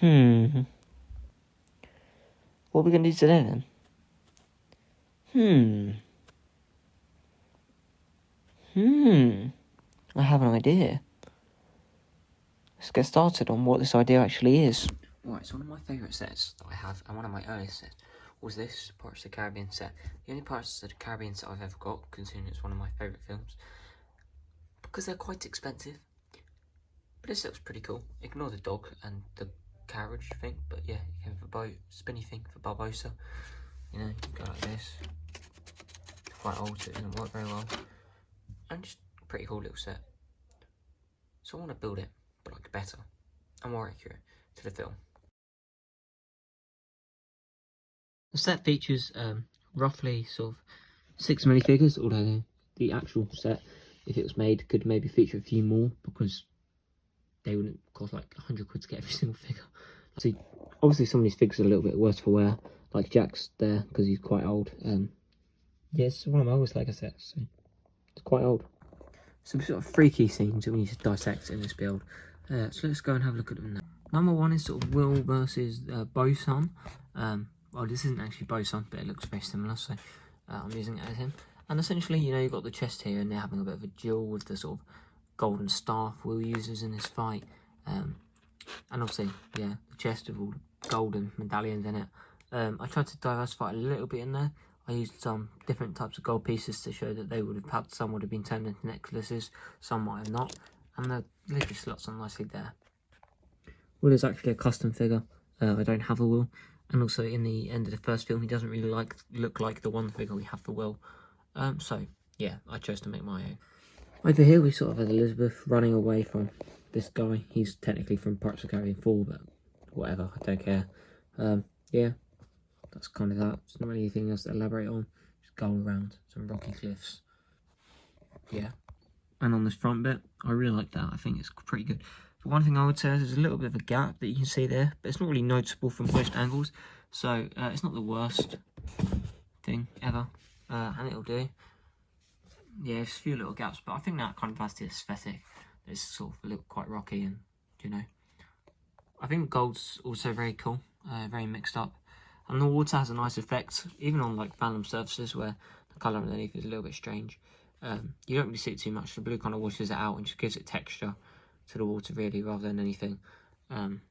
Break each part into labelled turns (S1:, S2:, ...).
S1: What are we going to do today, then? I have an idea. Let's get started on what this idea actually is. Right, so one of my favourite sets that I have, and one of my earliest sets, was this Pirates of the Caribbean set. The only Pirates of the Caribbean set I've ever got, considering it's one of my favourite films, because they're quite expensive. But this looks pretty cool. Ignore the dog and the carriage thing, but yeah, you have a boat, spinny thing for Barbosa. You know, you go like this. It's quite old, so it doesn't work very well. And just a pretty cool little set. So I want to build it, but like better and more accurate to the film. The set features roughly sort of 6 minifigures, although the actual set, if it was made, could maybe feature a few more because they wouldn't cost like 100 quid to get every single figure. So obviously some of these figures are a little bit worse for wear, like Jack's there because he's quite old. Yeah, it's one of my oldest Lego sets, so it's quite old. Some sort of freaky scenes that we need to dissect in this build. So let's go and have a look at them now. Number one is sort of Will versus Bosun. Well, this isn't actually Bosun, but it looks very similar, so I'm using it as him. And essentially, you know, you've got the chest here, and they're having a bit of a duel with the sort of golden staff Will uses in this fight. And obviously, yeah, the chest with all the golden medallions in it. I tried to diversify a little bit in there. I used some different types of gold pieces to show that they would have had, some would have been turned into necklaces, some might have not. And the lid slots on nicely there. Will is actually a custom figure. I don't have a Will. And also in the end of the first film, he doesn't really look like the one figure we have for Will. So, yeah, I chose to make my own. Over here, we sort of have Elizabeth running away from this guy. He's technically from Pirates of the Caribbean 4, but whatever, I don't care. Yeah, that's kind of that. There's not really anything else to elaborate on. Just go around some rocky cliffs. Yeah. And on this front bit, I really like that. I think it's pretty good. But one thing I would say is there's a little bit of a gap that you can see there, but it's not really noticeable from most angles. So it's not the worst thing ever, and it'll do. Yeah, there's a few little gaps, but I think that kind of adds to the aesthetic. It's sort of a little quite rocky, and you know, I think gold's also very cool, very mixed up, and the water has a nice effect, even on like random surfaces where the colour underneath is a little bit strange. You don't really see it too much. The blue kind of washes it out and just gives it texture to the water, really, rather than anything. And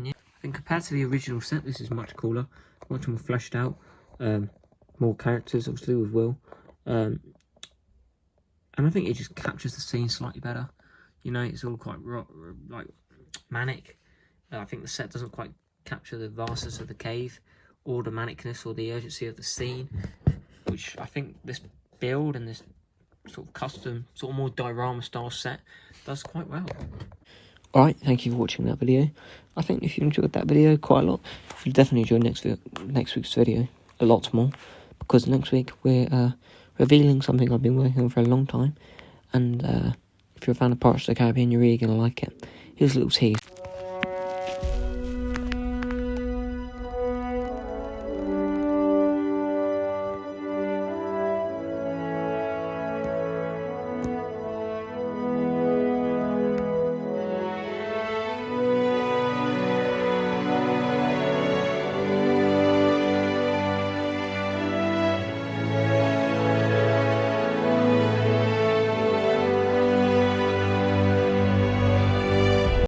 S1: yeah, I think compared to the original set, this is much cooler, much more fleshed out, more characters, obviously, with Will. And I think it just captures the scene slightly better. You know, it's all quite like manic. I think the set doesn't quite capture the vastness of the cave, or the manicness, or the urgency of the scene, which I think this build and this sort of custom, sort of more diorama style set does quite well. Alright, thank you for watching that video. I think if you enjoyed that video quite a lot, you'll definitely enjoy next week's video a lot more, because next week we're revealing something I've been working on for a long time, and if you're a fan of Pirates of the Caribbean, you're really going to like it. Here's a little tease.